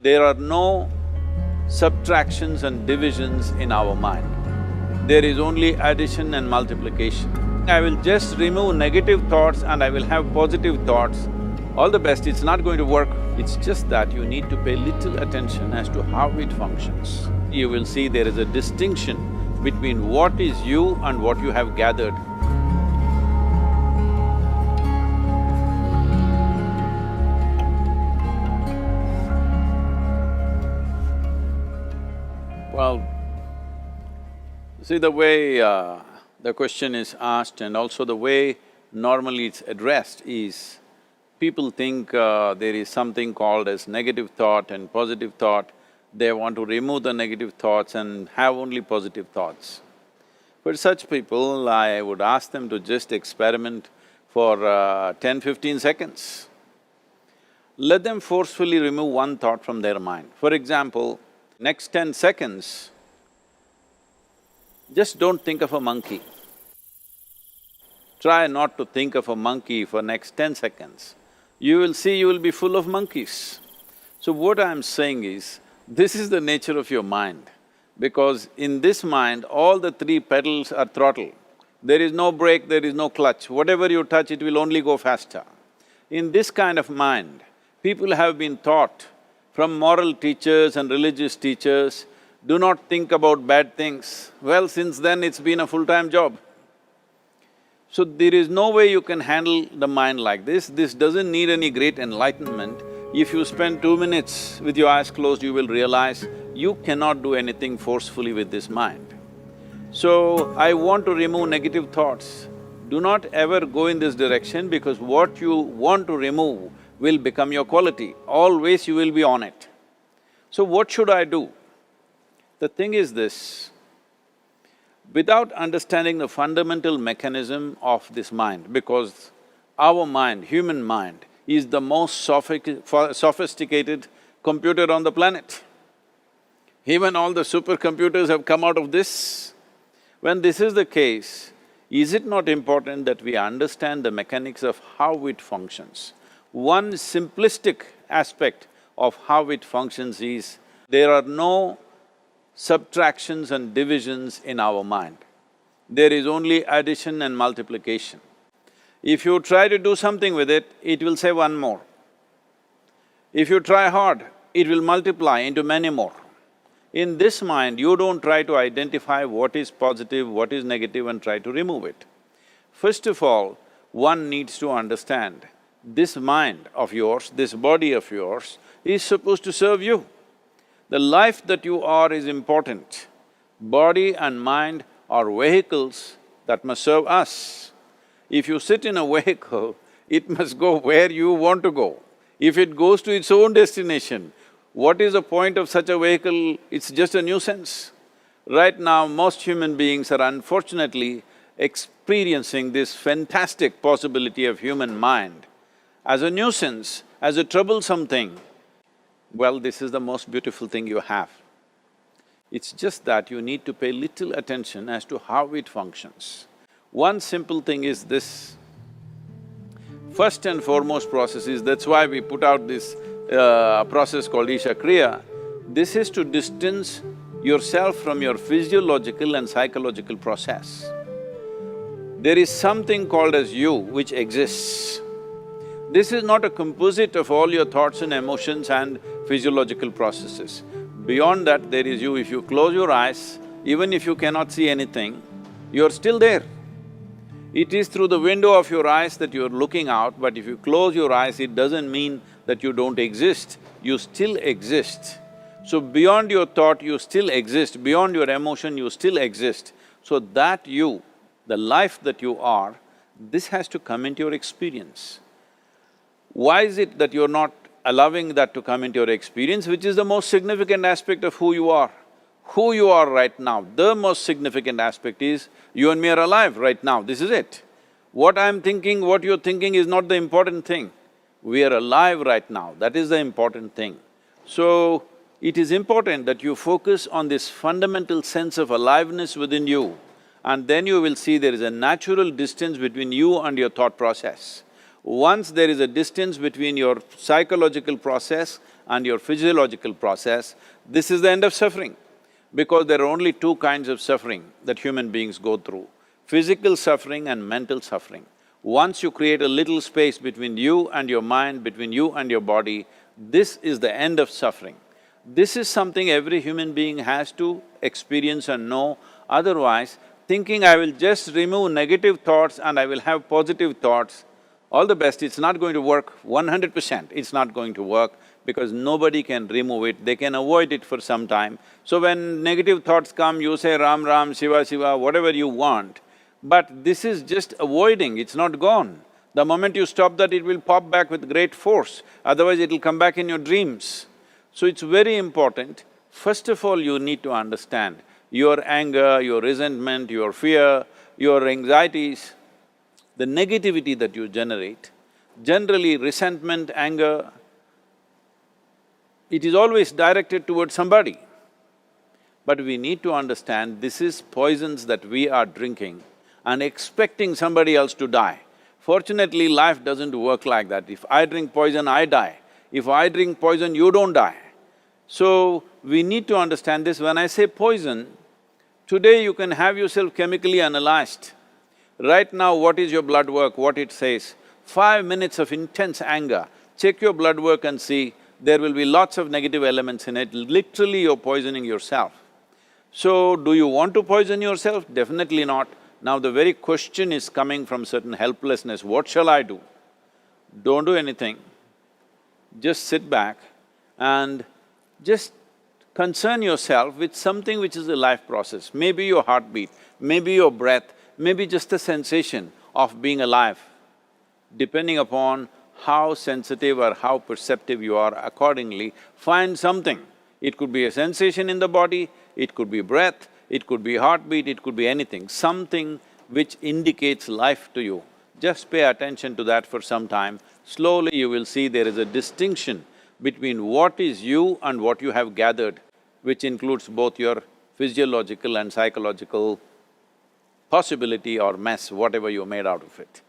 There are no subtractions and divisions in our mind. There is only addition and multiplication. I will just remove negative thoughts and I will have positive thoughts. All the best, it's not going to work. It's just that you need to pay little attention as to how it functions. You will see there is a distinction between what is you and what you have gathered. Well, see the way the question is asked and also the way normally it's addressed is, people think there is something called as negative thought and positive thought. They want to remove the negative thoughts and have only positive thoughts. For such people, I would ask them to just experiment for 10-15 seconds. Let them forcefully remove one thought from their mind. For example, next 10 seconds, just don't think of a monkey. Try not to think of a monkey for next 10 seconds. You will see you will be full of monkeys. So what I'm saying is, this is the nature of your mind, because in this mind, all the three pedals are throttle. There is no brake, there is no clutch. Whatever you touch, it will only go faster. In this kind of mind, people have been taught from moral teachers and religious teachers, do not think about bad things. Well, since then it's been a full-time job. So there is no way you can handle the mind like this. This doesn't need any great enlightenment. If you spend 2 minutes with your eyes closed, you will realize you cannot do anything forcefully with this mind. So, I want to remove negative thoughts. Do not ever go in this direction, because what you want to remove will become your quality. Always you will be on it. So what should I do? The thing is this, without understanding the fundamental mechanism of this mind, because our mind, human mind, is the most sophisticated computer on the planet. Even all the supercomputers have come out of this. When this is the case, is it not important that we understand the mechanics of how it functions? One simplistic aspect of how it functions is, there are no subtractions and divisions in our mind. There is only addition and multiplication. If you try to do something with it, it will say one more. If you try hard, it will multiply into many more. In this mind, you don't try to identify what is positive, what is negative and try to remove it. First of all, one needs to understand, this mind of yours, this body of yours is supposed to serve you. The life that you are is important. Body and mind are vehicles that must serve us. If you sit in a vehicle, it must go where you want to go. If it goes to its own destination, what is the point of such a vehicle? It's just a nuisance. Right now, most human beings are unfortunately experiencing this fantastic possibility of human mind as a nuisance, as a troublesome thing. Well, this is the most beautiful thing you have. It's just that you need to pay little attention as to how it functions. One simple thing is this. First and foremost process is, that's why we put out this process called Isha Kriya. This is to distance yourself from your physiological and psychological process. There is something called as you which exists. This is not a composite of all your thoughts and emotions and physiological processes. Beyond that, there is you. If you close your eyes, even if you cannot see anything, you're still there. It is through the window of your eyes that you're looking out, but if you close your eyes, it doesn't mean that you don't exist, you still exist. So beyond your thought, you still exist, beyond your emotion, you still exist. So that you, the life that you are, this has to come into your experience. Why is it that you're not allowing that to come into your experience, which is the most significant aspect of who you are? Who you are right now, the most significant aspect is, you and me are alive right now, this is it. What I'm thinking, what you're thinking is not the important thing. We are alive right now, that is the important thing. So, it is important that you focus on this fundamental sense of aliveness within you, and then you will see there is a natural distance between you and your thought process. Once there is a distance between your psychological process and your physiological process, this is the end of suffering. Because there are only two kinds of suffering that human beings go through, physical suffering and mental suffering. Once you create a little space between you and your mind, between you and your body, this is the end of suffering. This is something every human being has to experience and know, otherwise thinking I will just remove negative thoughts and I will have positive thoughts, all the best, it's not going to work 100%, it's not going to work because nobody can remove it, they can avoid it for some time. So when negative thoughts come, you say Ram Ram, Shiva Shiva, whatever you want, but this is just avoiding, it's not gone. The moment you stop that, it will pop back with great force, otherwise it'll come back in your dreams. So it's very important, first of all you need to understand your anger, your resentment, your fear, your anxieties, the negativity that you generate. Generally resentment, anger, it is always directed towards somebody. But we need to understand this is poisons that we are drinking and expecting somebody else to die. Fortunately, life doesn't work like that. If I drink poison, I die. If I drink poison, you don't die. So, we need to understand this. When I say poison, today you can have yourself chemically analyzed. Right now, what is your blood work, what it says? 5 minutes of intense anger, check your blood work and see, there will be lots of negative elements in it, literally you're poisoning yourself. So, do you want to poison yourself? Definitely not. Now the very question is coming from certain helplessness, what shall I do? Don't do anything, just sit back and just concern yourself with something which is a life process. Maybe your heartbeat, maybe your breath, maybe just the sensation of being alive. Depending upon how sensitive or how perceptive you are, accordingly, find something. It could be a sensation in the body, it could be breath, it could be heartbeat, it could be anything, something which indicates life to you. Just pay attention to that for some time. Slowly you will see there is a distinction between what is you and what you have gathered, which includes both your physiological and psychological possibility or mess, whatever you made out of it.